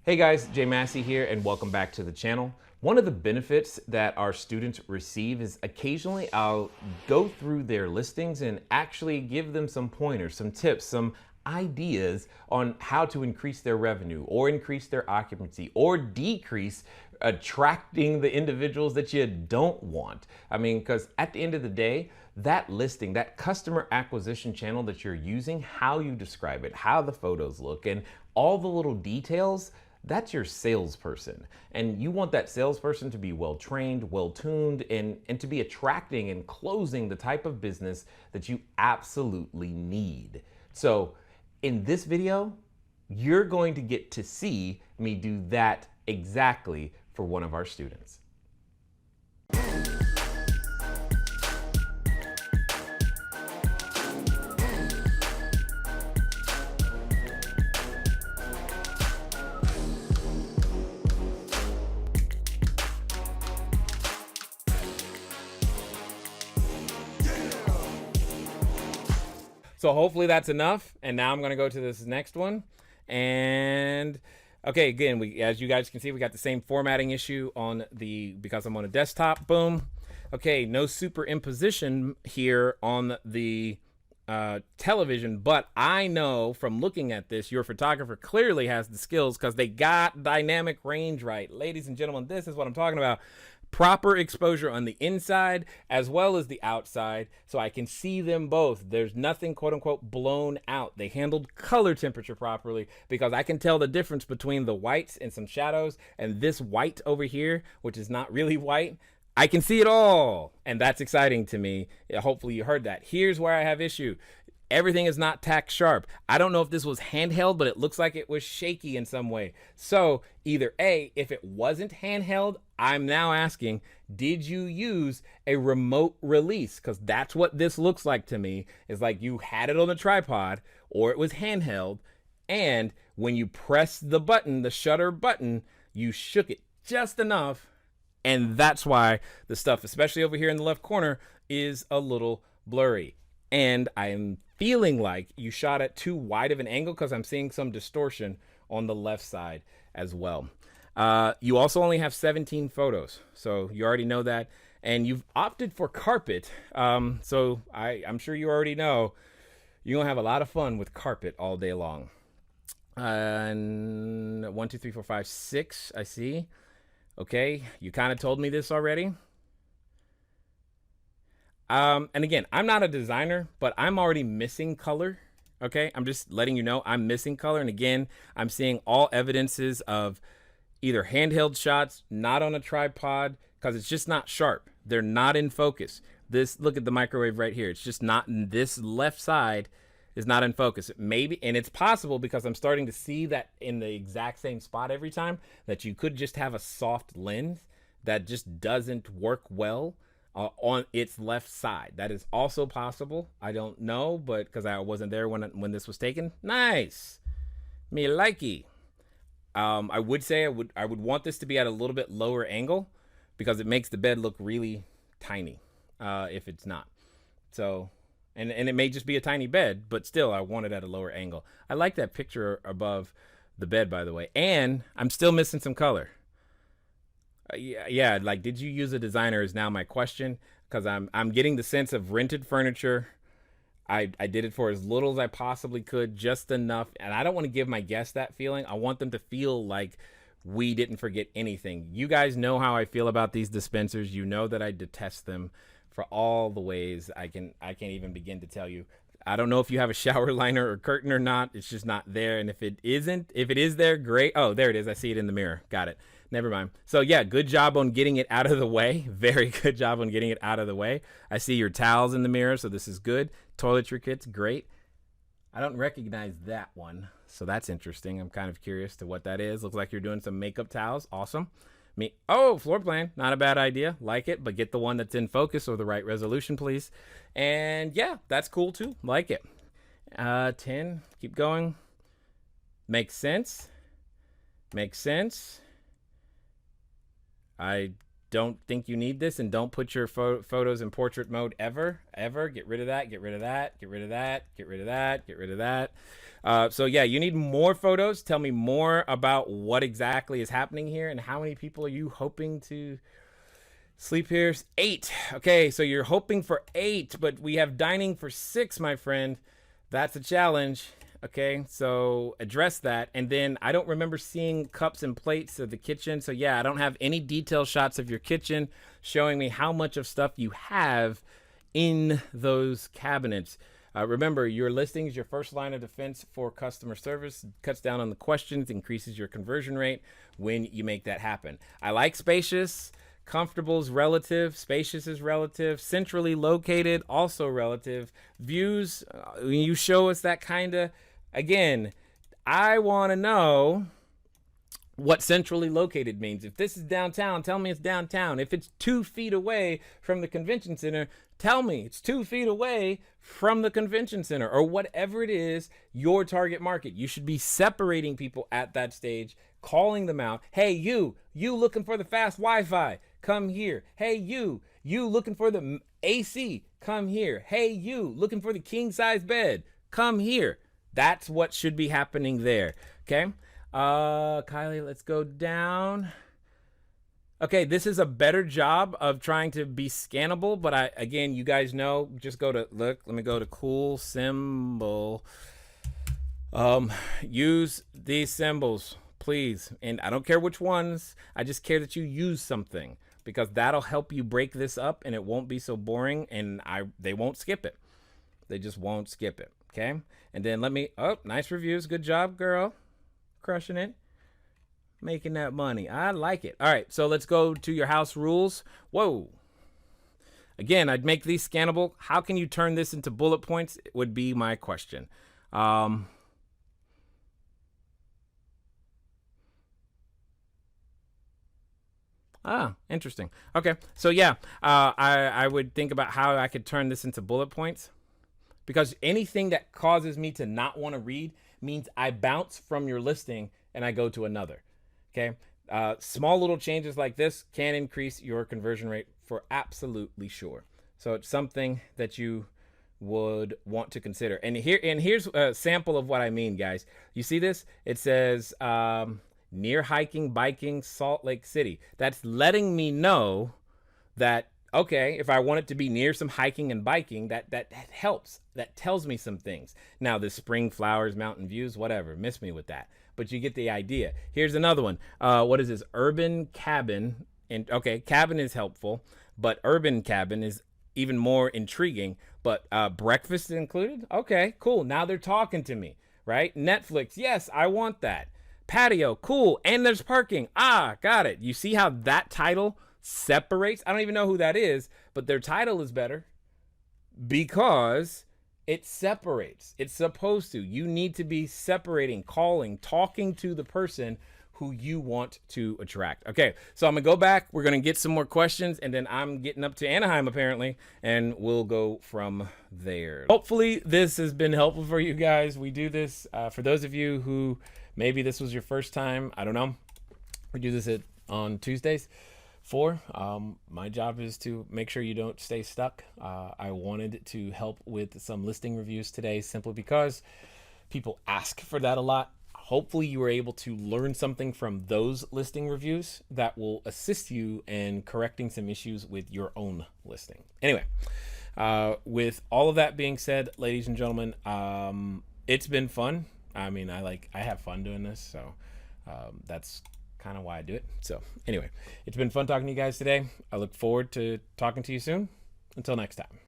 Hey guys, Jay Massey here and welcome back to the channel. One of the benefits that our students receive is occasionally I'll go through their listings and actually give them some pointers, some tips, some ideas on how to increase their revenue or increase their occupancy or decrease attracting the individuals that you don't want. I mean, because at the end of the day, that listing, that customer acquisition channel that you're using, how you describe it, how the photos look, and all the little details, that's your salesperson. And you want that salesperson to be well-trained, well-tuned, and to be attracting and closing the type of business that you absolutely need. So in this video, you're going to get to see me do that exactly for one of our students. So hopefully that's enough. And now I'm going to go to this next one. And okay, again, as you guys can see, we got the same formatting issue on because I'm on a desktop. Boom. Okay, no superimposition here on the television, but I know from looking at this, your photographer clearly has the skills because they got dynamic range right. Ladies and gentlemen, this is what I'm talking about. Proper exposure on the inside as well as the outside, so I can see them both. There's nothing quote unquote blown out. They handled color temperature properly because I can tell the difference between the whites and some shadows and this white over here, which is not really white. I can see it all, and that's exciting to me. Hopefully you heard that. Here's where I have issue. Everything is not tack sharp. I don't know if this was handheld, but it looks like it was shaky in some way. So either A, if it wasn't handheld, I'm now asking, did you use a remote release? Because that's what this looks like to me. It's like you had it on a tripod or it was handheld. And when you press the button, the shutter button, you shook it just enough. And that's why the stuff, especially over here in the left corner, is a little blurry. And I'm feeling like you shot at too wide of an angle because I'm seeing some distortion on the left side as well. You also only have 17 photos, so you already know that. And you've opted for carpet, so I'm sure you already know you're going to have a lot of fun with carpet all day long. And 1, 2, 3, 4, 5, 6, I see. Okay, you kind of told me this already. And again, I'm not a designer, but I'm already missing color. Okay, I'm just letting you know I'm missing color. And again, I'm seeing all evidences of either handheld shots, not on a tripod, because it's just not sharp. They're not in focus. Look at the microwave right here. It's just not, this left side is not in focus. Maybe, and it's possible because I'm starting to see that in the exact same spot every time, that you could just have a soft lens that just doesn't work well on its left side. That is also possible. I don't know, but because I wasn't there when this was taken. Nice, me likey. I would say I would want this to be at a little bit lower angle because it makes the bed look really tiny if it's not. So, and it may just be a tiny bed, but still I want it at a lower angle. I like that picture above the bed, by the way. And I'm still missing some color. Yeah, like, did you use a designer is now my question, because I'm getting the sense of rented furniture. I did it for as little as I possibly could, just enough. And I don't want to give my guests that feeling. I want them to feel like we didn't forget anything. You guys know how I feel about these dispensers. You know that I detest them for all the ways I can't even begin to tell you. I don't know if you have a shower liner or curtain or not. It's just not there. And if it is there, great. Oh, there it is. I see it in the mirror. Got it. Never mind. So yeah, good job on getting it out of the way. Very good job on getting it out of the way. I see your towels in the mirror, so this is good. Toiletry kits, great. I don't recognize that one, so that's interesting. I'm kind of curious to what that is. Looks like you're doing some makeup towels. Awesome. Oh, floor plan. Not a bad idea. Like it, but get the one that's in focus or the right resolution, please. And yeah, that's cool too. Like it. 10. Keep going. Makes sense. Makes sense. I don't think you need this, and don't put your photos in portrait mode ever. Get rid of that, get rid of that, get rid of that, get rid of that, get rid of that. So yeah, you need more photos. Tell me more about what exactly is happening here, and how many people are you hoping to sleep here? 8. Okay, so you're hoping for 8, but we have dining for 6, my friend. That's a challenge. Okay, so address that. And then I don't remember seeing cups and plates of the kitchen. So yeah, I don't have any detailed shots of your kitchen showing me how much of stuff you have in those cabinets. Remember, your listing is your first line of defense for customer service. Cuts down on the questions, increases your conversion rate when you make that happen. I like spacious. Comfortable is relative. Spacious is relative. Centrally located, also relative. Views, when you show us that kind of, again, I want to know what centrally located means. If this is downtown, tell me it's downtown. If it's 2 feet away from the convention center, tell me it's 2 feet away from the convention center, or whatever it is, your target market. You should be separating people at that stage, calling them out. Hey, you looking for the fast Wi-Fi, come here. Hey, you looking for the AC, come here. Hey, you looking for the king size bed, come here. That's what should be happening there. Okay. Kylie, let's go down. Okay, this is a better job of trying to be scannable, but again, you guys know, just go to, let me go to cool symbol. Use these symbols, please. And I don't care which ones, I just care that you use something, because that'll help you break this up and it won't be so boring, and they won't skip it. They just won't skip it, okay? And then nice reviews, good job, girl. Crushing it. Making that money. I like it. All right, so let's go to your house rules. Whoa. Again, I'd make these scannable. How can you turn this into bullet points would be my question. Interesting. Okay, so yeah, I would think about how I could turn this into bullet points, because anything that causes me to not want to read means I bounce from your listing and I go to another. Okay. Small little changes like this can increase your conversion rate for absolutely sure. So it's something that you would want to consider. And here's a sample of what I mean, guys. You see this? It says near hiking, biking, Salt Lake City. That's letting me know that, okay, if I want it to be near some hiking and biking, that helps. That tells me some things. Now, the spring flowers, mountain views, whatever, miss me with that. But you get the idea. Here's another one. What is this? Urban cabin. And okay, cabin is helpful, but urban cabin is even more intriguing. But breakfast included? Okay, cool. Now they're talking to me, right? Netflix, yes, I want that. Patio, cool. And there's parking. Got it. You see how that title separates? I don't even know who that is, but their title is better because it separates. It's supposed to. You need to be separating, calling, talking to the person who you want to attract. Okay, so I'm gonna go back. We're gonna get some more questions, and then I'm getting up to Anaheim apparently, and we'll go from there. Hopefully this has been helpful for you guys. We do this for those of you who maybe this was your first time. I don't know. We do this on Tuesdays. My job is to make sure you don't stay stuck. I wanted to help with some listing reviews today simply because people ask for that a lot. Hopefully you were able to learn something from those listing reviews that will assist you in correcting some issues with your own listing. Anyway, with all of that being said, ladies and gentlemen, it's been fun. I mean, I have fun doing this, so that's kind of why I do it. So anyway, it's been fun talking to you guys today. I look forward to talking to you soon. Until next time.